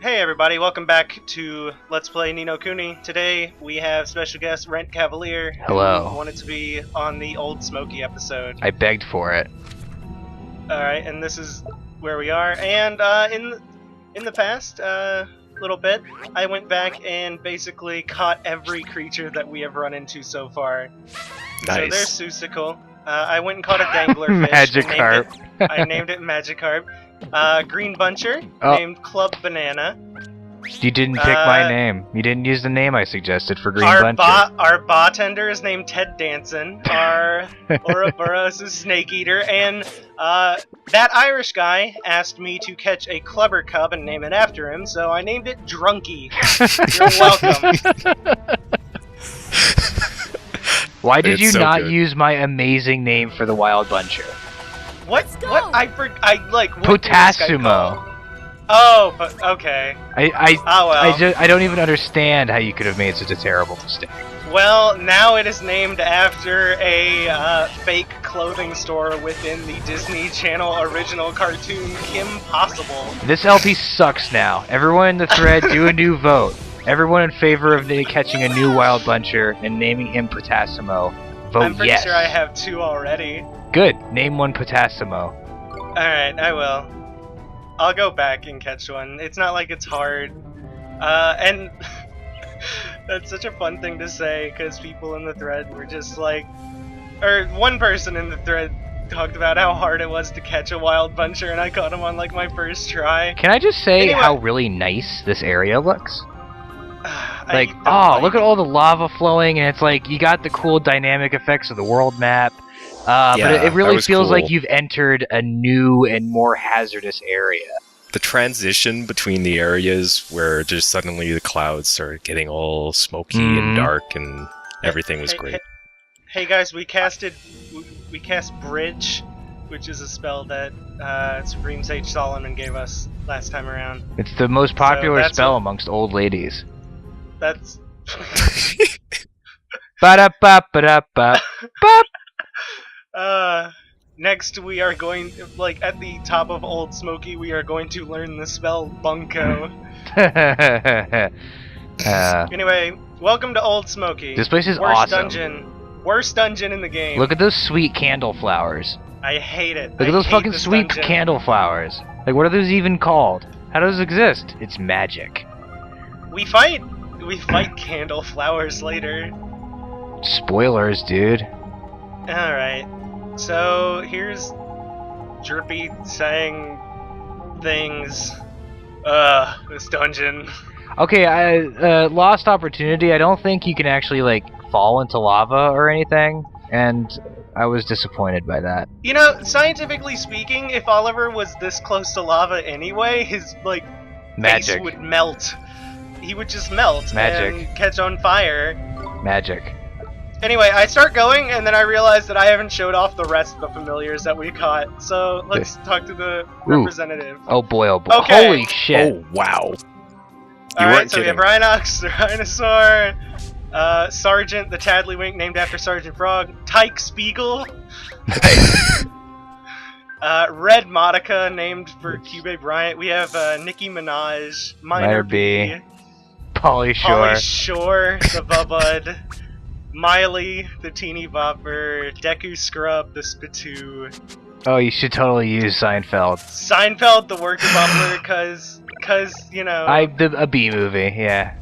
Hey everybody, welcome back to Let's Play Ni no Kuni. Today we have special guest Rent Cavalier, Hello. who wanted to be on the old Smoky episode. I begged for it. Alright, and this is where we are. And in the past little bit, I went back and basically caught every creature that we have run into so far. Nice. So there's Susicle. I went and caught a dangler fish. Magikarp. I named it Magikarp. Green Buncher, named Club Banana. You didn't pick my name. You didn't use the name I suggested for Green Buncher. Our bartender is named Ted Danson. Our Ouroboros is Snake Eater. And that Irish guy asked me to catch a clubber cub and name it after him, so I named it Drunky. You're welcome. Why did you so not good. use my amazing name for the Wild Buncher? What? I like. What was this guy Potassumo. called? Oh, but okay. I well. I don't even understand how you could have made such a terrible mistake. Well, now it is named after a fake clothing store within the Disney Channel original cartoon Kim Possible. This LP sucks now. Everyone in the thread, do a new vote. Everyone in favor of catching a new Wild Buncher and naming him Potassumo, vote I'm pretty yes. sure I have 2 already. Good. Name one Potassumo. Alright, I will. I'll go back and catch one. It's not like it's hard. And that's such a fun thing to say, because people in the thread were just like... Or one person in the thread talked about how hard it was to catch a Wild Buncher, and I caught him on like my first try. Can I just say Anyway. how really nice this area looks? I Like, don't look at all the lava flowing, and it's like, you got the cool dynamic effects of the world map. But Yeah, it really that was feels cool. like you've entered a new and more hazardous area. The transition between the areas where just suddenly the clouds started getting all smoky and dark and everything was great. Hey guys, we cast Bridge, which is a spell that Supreme Sage Solomon gave us last time around. It's the most popular that's spell what- amongst old ladies. That's... Ba-da-ba-ba-da-ba. Bop! Next we are going, like, at the top of Old Smoky, we are going to learn the spell Bunko. Anyway, welcome to Old Smoky. This place is Worst awesome. Worst dungeon in the game. Look at those sweet candle flowers. I hate it. Look at those hate fucking this sweet dungeon. candle flowers. Like, what are those even called? How does it exist? It's magic. We fight candle flowers later. Spoilers, dude. Alright. So here's Drippy saying things. This dungeon. Okay, lost opportunity. I don't think you can actually, like, fall into lava or anything, and I was disappointed by that. You know, scientifically speaking, if Oliver was this close to lava anyway, his, like, Magic. face would melt. He would just melt Magic. and catch on fire. Magic. Anyway, I start going, and then I realize that I haven't showed off the rest of the familiars that we caught. So let's talk to the representative. Oh boy, oh boy. Okay. Holy shit. Oh, wow. You Alright, weren't so we have kidding. Rhinox, the Rhinosaur, Sergeant, the Tadlywink, named after Sergeant Frog, Tyke Spiegel, Red Modica, named for Cube Bryant. We have Nicki Minaj, Minor B, Polly Shore. Polly Shore, the Bubud, Miley, the Teeny Bopper, Deku Scrub, the Spitoo, Oh, you should totally use Seinfeld. Seinfeld, the Worker Bubbler, cause you know, A B movie, yeah.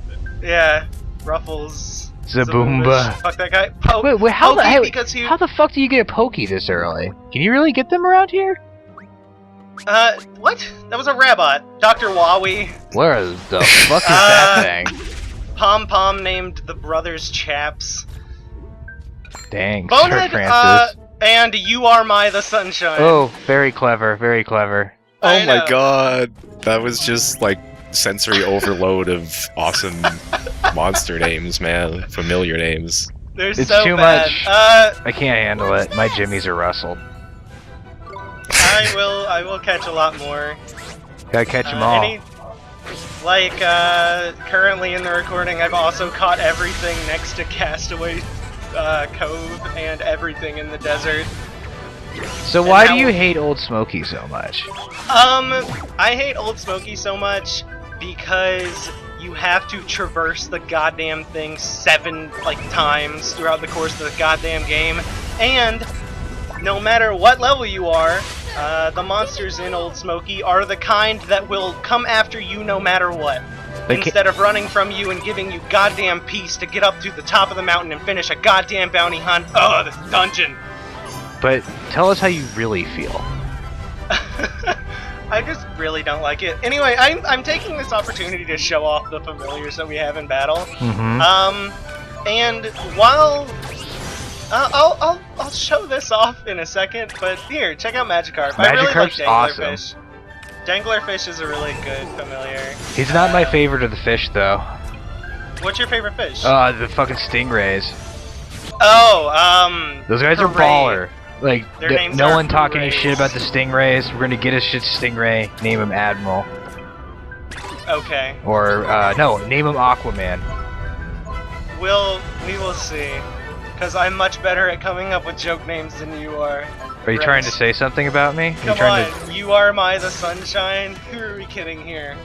yeah, Ruffles, Zaboomba. Fuck that guy. Wait, how Pokey the fuck do you get a Pokey this early? Can you really get them around here? What? That was a Rabot. Dr. Wowie. Where the fuck is that thing? Pom Pom named the Brothers Chaps. Dang, Sir Bonehead, Francis. and You Are My the Sunshine. Oh, very clever, very clever. I Oh know. my god. That was just like sensory overload of awesome monster names, man. Familiar names. They're It's so too bad. much. I can't handle it. My jimmies are rustled. I will catch a lot more. Gotta catch them all. Currently in the recording, I've also caught everything next to Castaway Cove and everything in the desert. So why do you hate Old Smoky so much? I hate Old Smoky so much because you have to traverse the goddamn thing 7 times throughout the course of the goddamn game, and no matter what level you are, the monsters in Old Smoky are the kind that will come after you no matter what. Instead of running from you and giving you goddamn peace to get up to the top of the mountain and finish a goddamn bounty hunt. Oh, this dungeon! But tell us how you really feel. I just really don't like it. Anyway, I'm taking this opportunity to show off the familiars that we have in battle. And while I'll show this off in a second, but here, check out Magikarp. I really like Danglerfish. Awesome. Danglerfish is a really good familiar. He's not my favorite of the fish, though. What's your favorite fish? The fucking stingrays. Oh, those guys are baller. Like, no one talk any shit about the stingrays. We're gonna get a shit stingray, name him Admiral. Okay. Or, no, name him Aquaman. We will see. Because I'm much better at coming up with joke names than you are. Are you trying to say something about me? Come on, you are the sunshine. Who are we kidding here?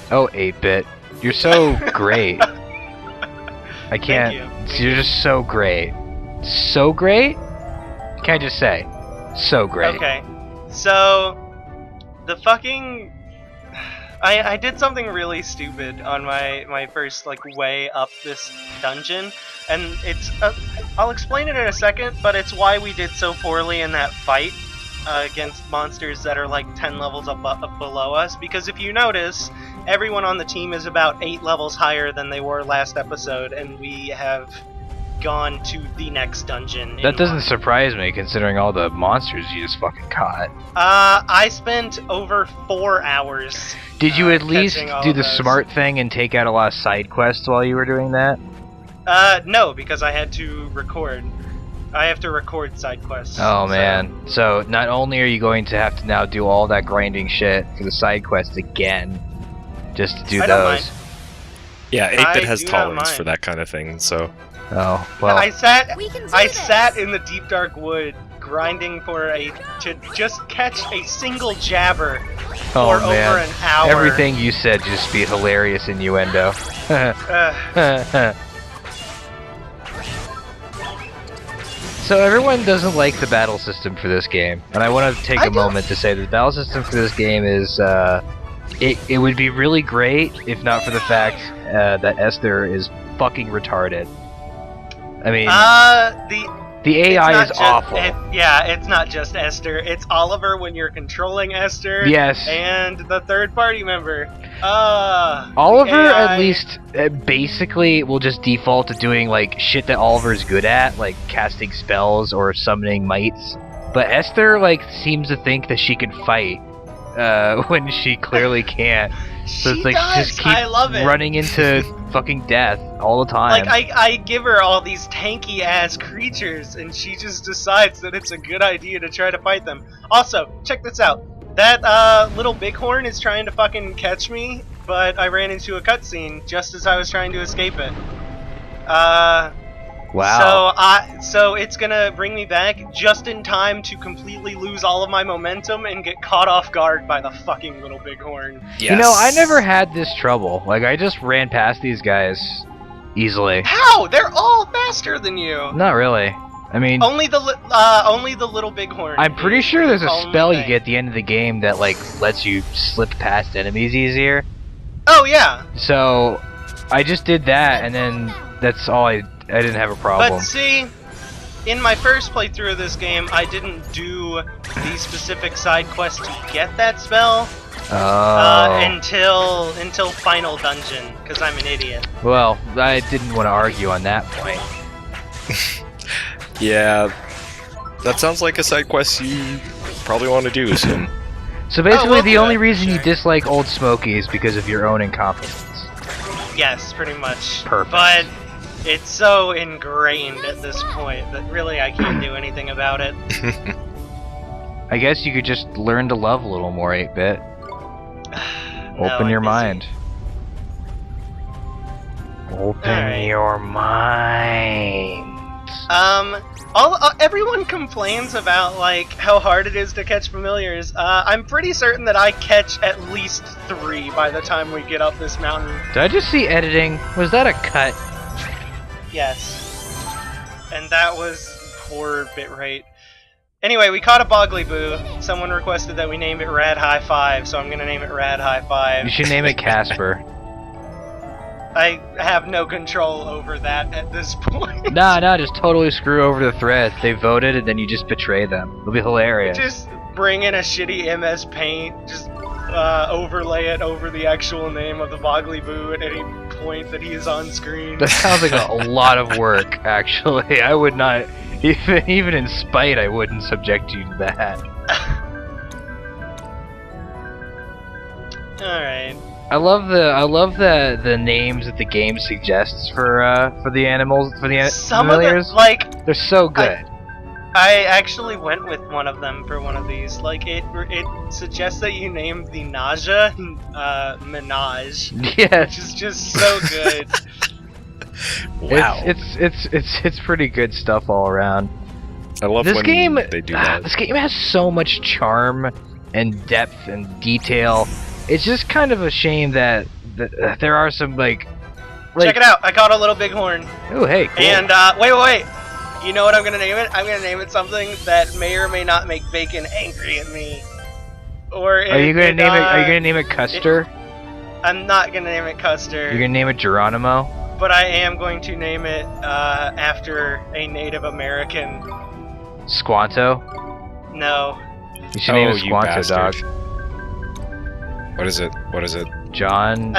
Oh, 8-Bit. You're so great. I can't. Thank you. You're just so great. So great? Can't I just say? So great. Okay. So, the fucking... I did something really stupid on my first way up this dungeon, and it's I'll explain it in a second, but it's why we did so poorly in that fight against monsters that are 10 levels up below us, because if you notice, everyone on the team is about 8 levels higher than they were last episode, and we have gone to the next dungeon. That doesn't surprise me, considering all the monsters you just fucking caught. I spent over 4 hours. Did you at least do the smart thing and take out a lot of side quests while you were doing that? No, because I had to record. I have to record side quests. Oh man. So not only are you going to have to now do all that grinding shit for the side quests again, just to do those. Don't mind. Yeah, 8-Bit has tolerance for that kind of thing, so... Oh, well. I sat in the deep dark wood grinding to just catch a single jabber for over an hour. Everything you said just be hilarious innuendo. So everyone doesn't like the battle system for this game, and I want to take a moment to say that the battle system for this game is it would be really great if not for the fact that Esther is fucking retarded. I mean, the AI is awful. It's not just Esther. It's Oliver when you're controlling Esther. Yes. And the third party member. Oliver at least basically will just default to doing shit that Oliver is good at, like casting spells or summoning mites. But Esther seems to think that she can fight when she clearly can't. So it's just keep running into fucking death all the time. I give her all these tanky ass creatures, and she just decides that it's a good idea to try to fight them. Also, check this out. That little bighorn is trying to fucking catch me, but I ran into a cutscene just as I was trying to escape it. Wow. So it's gonna bring me back just in time to completely lose all of my momentum and get caught off guard by the fucking little bighorn. Yes. You know, I never had this trouble. I just ran past these guys easily. How? They're all faster than you. Not really. I mean, only the little bighorn. I'm pretty sure there's a spell you get at the end of the game that lets you slip past enemies easier. Oh yeah. So I just did that, and then that's all I didn't have a problem. But see, in my first playthrough of this game, I didn't do the specific side quest to get that spell until final dungeon, because I'm an idiot. Well, I didn't want to argue on that point. Yeah, that sounds like a side quest you probably want to do soon. So basically, the only reason you dislike Old Smoky is because of your own incompetence. Yes, pretty much. Perfect. But it's so ingrained at this point that really I can't do anything about it. I guess you could just learn to love a little more, 8-Bit. Open your mind. Open your mind. Everyone complains about like how hard it is to catch familiars. I'm pretty certain that I catch at least 3 by the time we get up this mountain. Did I just see editing? Was that a cut? Yes. And that was poor bitrate. Anyway, we caught a Bogley-Boo. Someone requested that we name it Rad High 5, so I'm gonna name it Rad High 5. You should name it Casper. I have no control over that at this point. Nah, just totally screw over the thread. They voted, and then you just betray them. It'll be hilarious. Just bring in a shitty MS Paint, just overlay it over the actual name of the Bogley-Boo at any point that he is on screen. That sounds like a lot of work, actually. I would not, even in spite, I wouldn't subject you to that. Alright. I love the names that the game suggests for the animals, for the familiars. Some of them, they're so good. I actually went with one of them for one of these. Like it suggests that you name the Nausea Minaj. Yes. Which is just so good. Wow. It's pretty good stuff all around. I love this when game, they do that. This game has so much charm and depth and detail. It's just kind of a shame that there are some like check it out! I caught a little bighorn. Oh, hey, cool. And wait! You know what I'm gonna name it? I'm gonna name it something that may or may not make Bacon angry at me. Or are you gonna name it? Are you gonna name it Custer? I'm not gonna name it Custer. You're gonna name it Geronimo? But I am going to name it after a Native American. Squanto? No. You should name it Squanto, dog. What is it? What is it? John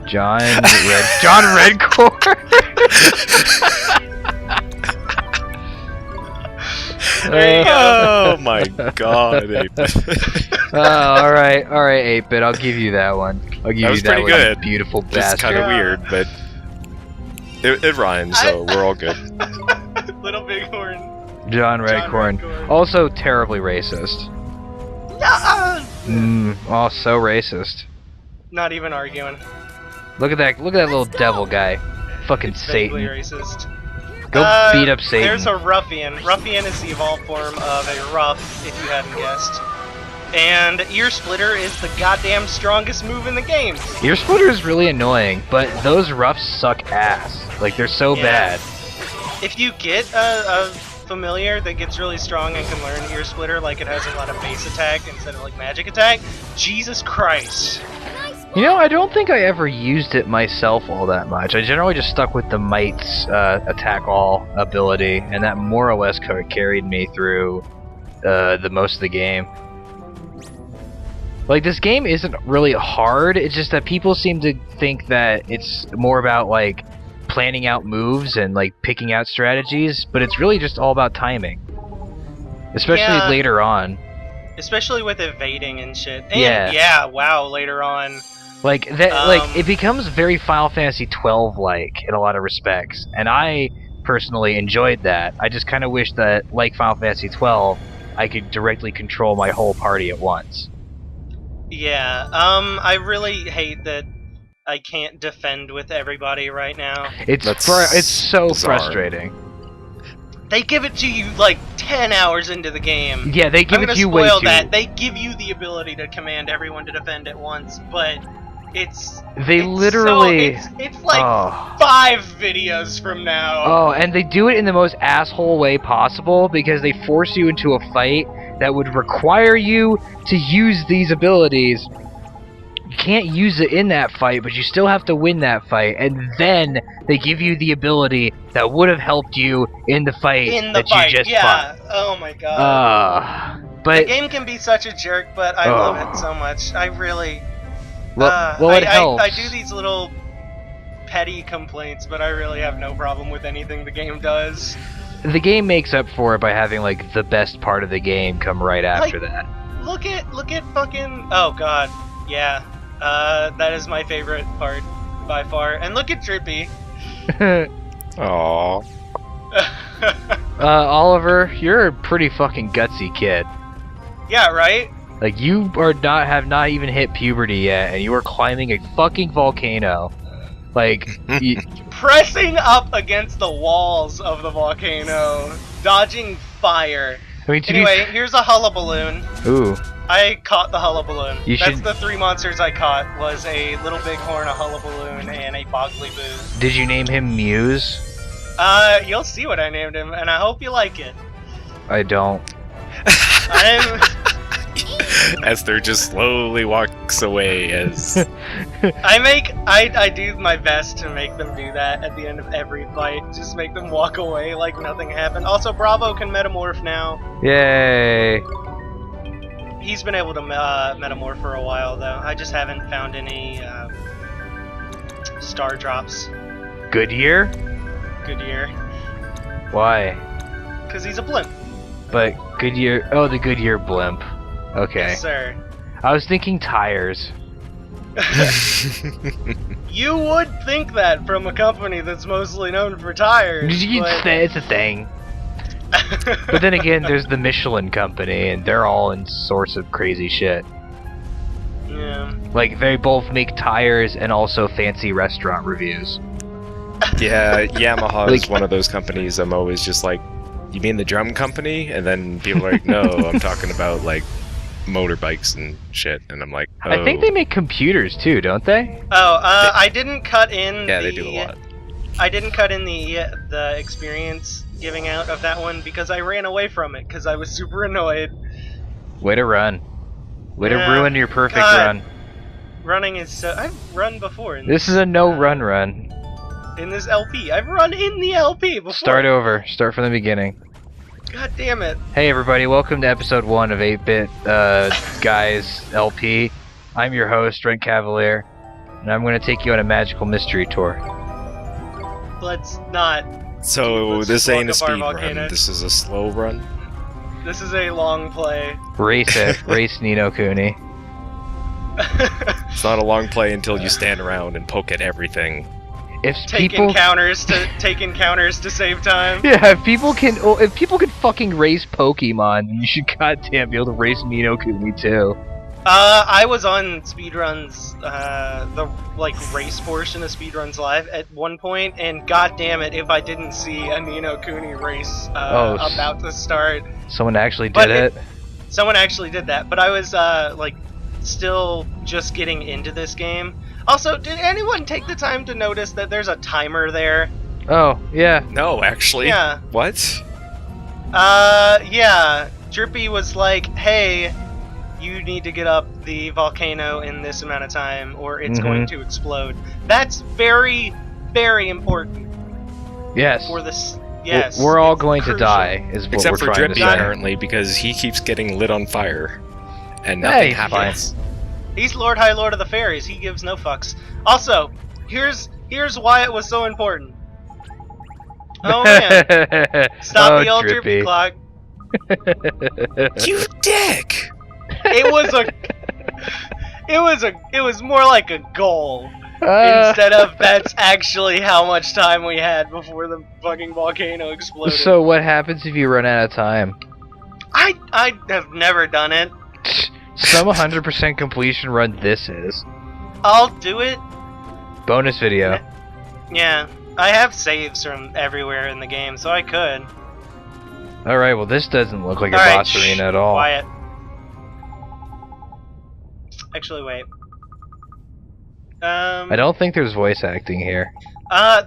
Redcore. There you go. Oh my god, 8-Bit. All right, 8-Bit. I'll give you that one. I'll give you that pretty one. good. You beautiful It's bastard. kind of weird, but it rhymes, so we're all good. Little Bighorn. John Redcorn. Also terribly racist. Oh, so racist. Not even arguing. Look at that little devil guy. Fucking It's Satan. vaguely racist. Go beat up Satan. There's a Ruffian. Ruffian is the evolved form of a Ruff, if you hadn't guessed. And Ear Splitter is the goddamn strongest move in the game. Ear Splitter is really annoying, but those Ruffs suck ass. Like, they're so bad. If you get a familiar that gets really strong and can learn Ear Splitter, like it has a lot of base attack instead of like magic attack, Jesus Christ. You know, I don't think I ever used it myself all that much. I generally just stuck with the Might's attack all ability, and that more or less carried me through the most of the game. Like, this game isn't really hard, it's just that people seem to think that it's more about, like, planning out moves and, like, picking out strategies, but it's really just all about timing. Especially later on. Especially with evading and shit. And later on. Like like it becomes very Final Fantasy XII like in a lot of respects, and I personally enjoyed that. I just kind of wish that, like Final Fantasy XII, I could directly control my whole party at once. Yeah, I really hate that I can't defend with everybody right now. It's so bizarre. Frustrating. They give it to you like 10 hours into the game. Yeah, they give it to you way too. They give you the ability to command everyone to defend at once, but it's literally it's like 5 videos from now. Oh, and they do it in the most asshole way possible because they force you into a fight that would require you to use these abilities. You can't use it in that fight, but you still have to win that fight, and then they give you the ability that would have helped you in the fight you just fought. Oh my god. But the game can be such a jerk, but I love it so much. I really it helps. I do these little petty complaints, but I really have no problem with anything the game does. The game makes up for it by having like the best part of the game come right after that. Look at fucking god, yeah. That is my favorite part by far. And look at Drippy. Aww. Oliver, you're a pretty fucking gutsy kid. Yeah, right? Like, you have not even hit puberty yet, and you are climbing a fucking volcano. Like, pressing up against the walls of the volcano, dodging fire. I mean, anyway, here's a hullaballoon. Ooh. I caught the hullaballoon. That's the 3 monsters I caught, was a little bighorn, a hullaballoon, and a boggly boo. Did you name him Muse? You'll see what I named him, and I hope you like it. I don't. Esther just slowly walks away as... I do my best to make them do that at the end of every fight. Just make them walk away like nothing happened. Also, Bravo can metamorph now. Yay! He's been able to metamorph for a while, though. I just haven't found any star drops. Goodyear? Goodyear. Why? Because he's a blimp. But Goodyear... Oh, the Goodyear blimp. Okay. Yes, sir. I was thinking tires. You would think that from a company that's mostly known for tires. It's a thing. But then again, there's the Michelin company, and they're all in source of crazy shit. Yeah. Like, they both make tires and also fancy restaurant reviews. Yeah, Yamaha is one of those companies I'm always just like, you mean the drum company? And then people are like, no, I'm talking about, like, motorbikes and shit. And I'm like, oh. I think they make computers, too, don't they? Oh, I didn't cut in they do a lot. I didn't cut in the experience giving out of that one because I ran away from it because I was super annoyed. Way to run. Way to ruin your perfect run. Running is so... I've run before. This is a no-run run. In this LP. I've run in the LP before. Start over. Start from the beginning. God damn it. Hey everybody, welcome to episode 1 of 8-Bit Guys LP. I'm your host, Red Cavalier, and I'm going to take you on a magical mystery tour. Let's not. So this ain't a speed run, this is a slow run? This is a long play. Race it. Race Nino Kuni. It's not a long play until you stand around and poke at everything. If take encounters to save time. Yeah, if people can fucking race Pokemon, you should goddamn be able to race Nino Kuni too. I was on speedruns, the race portion of Speedruns Live at one point, and goddamn it, if I didn't see a Nino Kuni race about to start. Someone actually did it. Someone actually did that, but I was still just getting into this game. Also, did anyone take the time to notice that there's a timer there? Oh, yeah. No, actually. Yeah. What? Yeah. Drippy was like, hey, you need to get up the volcano in this amount of time or it's going to explode. That's very, very important. Yes. For this. Yes. We're all going to die, is what Except we're for trying Drippy, to say. apparently, because he keeps getting lit on fire. And nothing happens. He's High Lord of the Fairies. He gives no fucks. Also, here's why it was so important. Oh man! Stop the old Drippy clock. You dick! It was more like a goal instead of that's actually how much time we had before the fucking volcano exploded. So what happens if you run out of time? I have never done it. Some 100% completion run this is. I'll do it. Bonus video. Yeah, I have saves from everywhere in the game, so I could. Alright, well this doesn't look like a boss arena at all. Quiet. Actually, wait. I don't think there's voice acting here.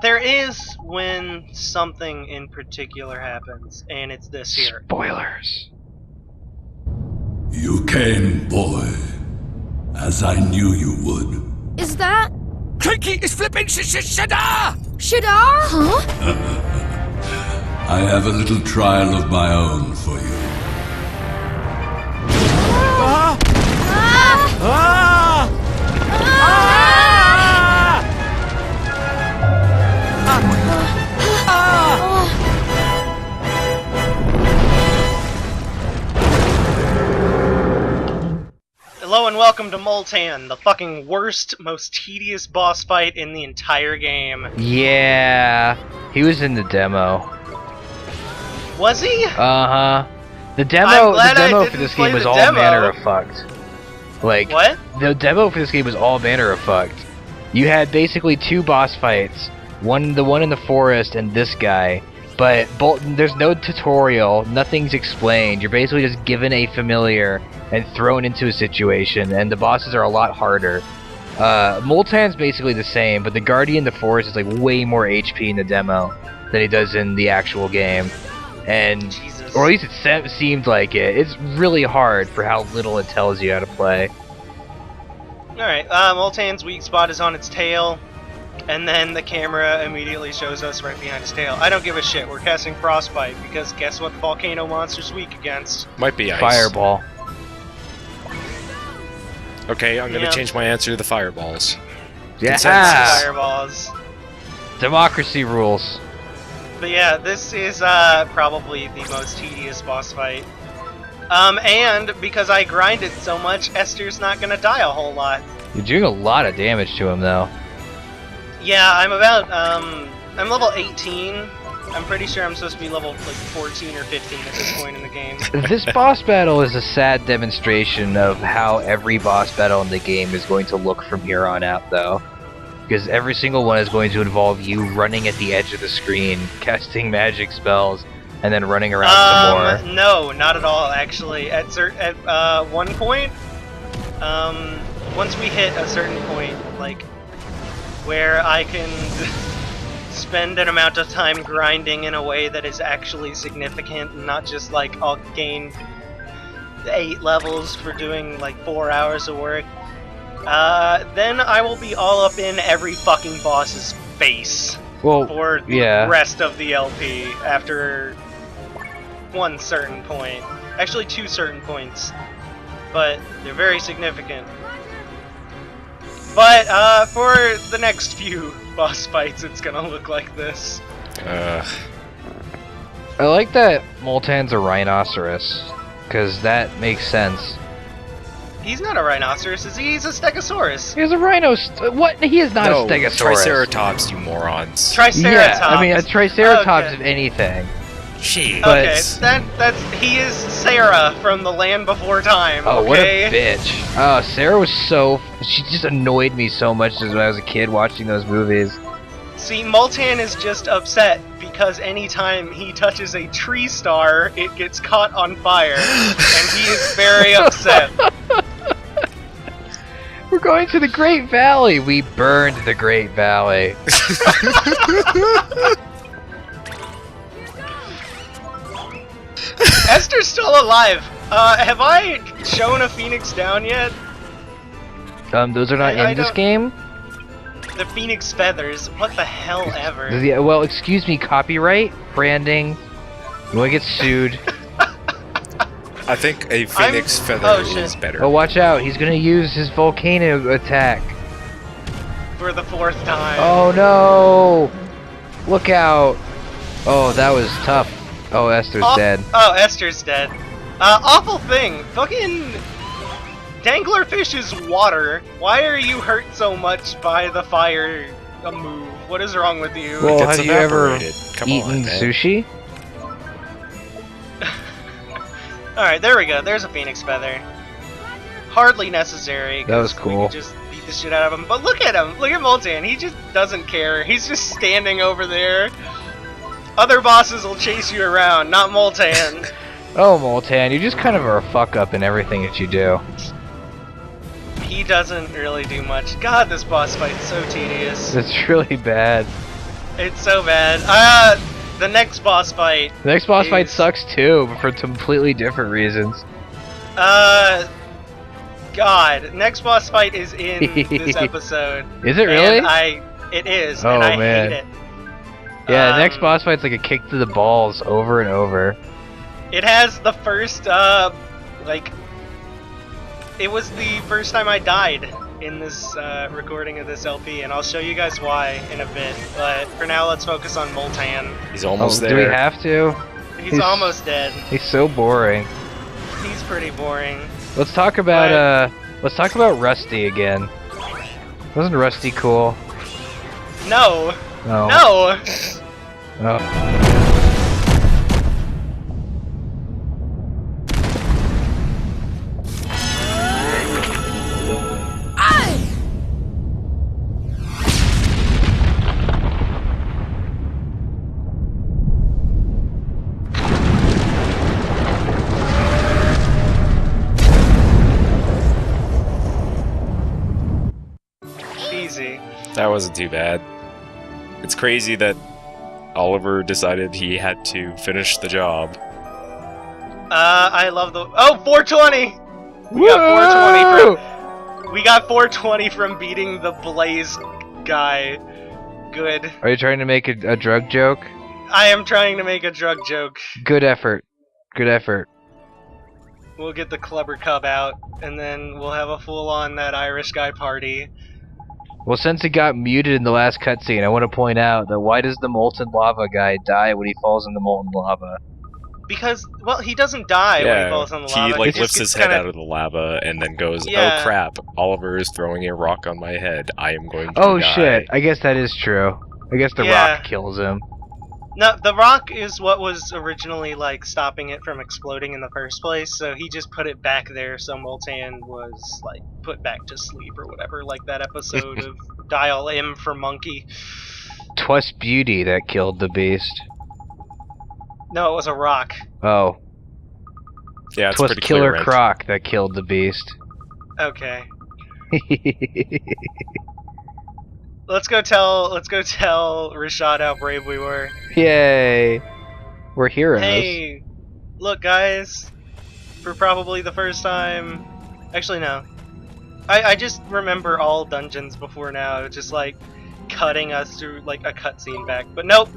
There is when something in particular happens, and it's this here. Spoilers. You came, boy, as I knew you would. Is that... Crinky is flipping Shadar! Shadar? Huh? I have a little trial of my own for you. Ah! Ah! Ah! Hello and welcome to Moltan, the fucking worst, most tedious boss fight in the entire game. Yeah, he was in the demo. Was he? Uh-huh. The demo for this game was all manner of fucked. Like, what? The demo for this game was all manner of fucked. You had basically 2 boss fights. The one in the forest and this guy. But there's no tutorial, nothing's explained. You're basically just given a familiar and thrown into a situation, and the bosses are a lot harder. Moltan's basically the same, but the Guardian in the Forest is like way more HP in the demo than he does in the actual game. And, Jesus. or at least it seemed like it. It's really hard for how little it tells you how to play. Alright, Moltan's weak spot is on its tail. And then the camera immediately shows us right behind his tail. I don't give a shit. We're casting Frostbite because guess what the volcano monster's weak against? Might be ice. Fireball. Okay, I'm gonna change my answer to the fireballs. Yeah. Consensus. Fireballs. Democracy rules. But yeah, this is probably the most tedious boss fight. And because I grinded so much, Esther's not gonna die a whole lot. You're doing a lot of damage to him, though. Yeah, I'm about, I'm level 18. I'm pretty sure I'm supposed to be level, like, 14 or 15 at this point in the game. This boss battle is a sad demonstration of how every boss battle in the game is going to look from here on out, though. Because every single one is going to involve you running at the edge of the screen, casting magic spells, and then running around some more. No, not at all, actually. At one point, once we hit a certain point, like, where I can spend an amount of time grinding in a way that is actually significant, and not just like I'll gain 8 levels for doing like 4 hours of work, then I will be all up in every fucking boss's face for the rest of the LP after one certain point. Actually 2 certain points, but they're very significant. But, for the next few boss fights, it's gonna look like this. I like that Moltan's a rhinoceros, because that makes sense. He's not a rhinoceros, is he? He's a stegosaurus. He's a rhino. What? He is not a stegosaurus. Triceratops, you morons. Triceratops. Yeah, I mean, a triceratops, if anything. Jeez. Okay, he is Sarah from the Land Before Time. Oh, okay? what a bitch! Oh, Sarah was she just annoyed me so much when I was a kid watching those movies. See, Moltan is just upset because anytime he touches a tree star, it gets caught on fire, and he is very upset. We're going to the Great Valley. We burned the Great Valley. Esther's still alive. Have I shown a Phoenix down yet? Those are not in this game? The Phoenix feathers. What the hell ever. Yeah, well, excuse me, copyright? Branding? You wanna get sued? I think a Phoenix feather is better. Oh, watch out. He's gonna use his volcano attack. For the 4th time. Oh, no! Look out. Oh, that was tough. Oh, Esther's dead. Oh, Esther's dead. Awful thing. Fucking Danglerfish is water. Why are you hurt so much by the fire move? What is wrong with you? Well, have you ever eaten sushi? Alright, there we go. There's a Phoenix feather. Hardly necessary. That was cool. We could just beat the shit out of him. But look at him. Look at Moltan. He just doesn't care. He's just standing over there. Other bosses will chase you around, not Moltan. Oh, Moltan, you just kind of are a fuck up in everything that you do. He doesn't really do much. God, this boss fight's so tedious. It's really bad. It's so bad. The next boss fight. The next boss fight sucks too, but for completely different reasons. God, next boss fight is in this episode. Is it really? And it is, oh, and I man. hate it. Yeah, the next boss fight's like a kick to the balls over and over. It has the first, it was the first time I died in this recording of this LP, and I'll show you guys why in a bit. But for now, let's focus on Moltan. He's almost there. Do we have to? He's almost dead. He's so boring. He's pretty boring. Let's talk about Rusty again. Wasn't Rusty cool? No. No. No. Oh. crazy. That wasn't too bad. It's crazy that Oliver decided he had to finish the job. I love the 420. We got 420 from beating the Blaze guy. Good. Are you trying to make a drug joke? I am trying to make a drug joke. Good effort. Good effort. We'll get the Clubber Cub out, and then we'll have a full-on that Irish guy party. Well, since it got muted in the last cutscene, I want to point out that why does the molten lava guy die when he falls in the molten lava? Because, well, he doesn't die when he falls in the lava. He like just lifts his head out of the lava and then goes, Yeah. "Oh crap! Oliver is throwing a rock on my head. I am going to Oh die." shit! I guess that is true. I guess the Yeah. rock kills him. No, the rock is what was originally, like, stopping it from exploding in the first place, so he just put it back there so Moltan was, like, put back to sleep or whatever, like that episode of Dial M for Monkey. 'Twas beauty that killed the beast. No, it was a rock. Oh. Yeah, it's 'Twas pretty Killer clear, Rent. Croc that killed the beast. Okay. Let's go tell Rashad how brave we were. Yay! We're heroes. Hey, look guys, for probably the first time, actually no, I just remember all dungeons before now, just like cutting us through like a cutscene back, but nope,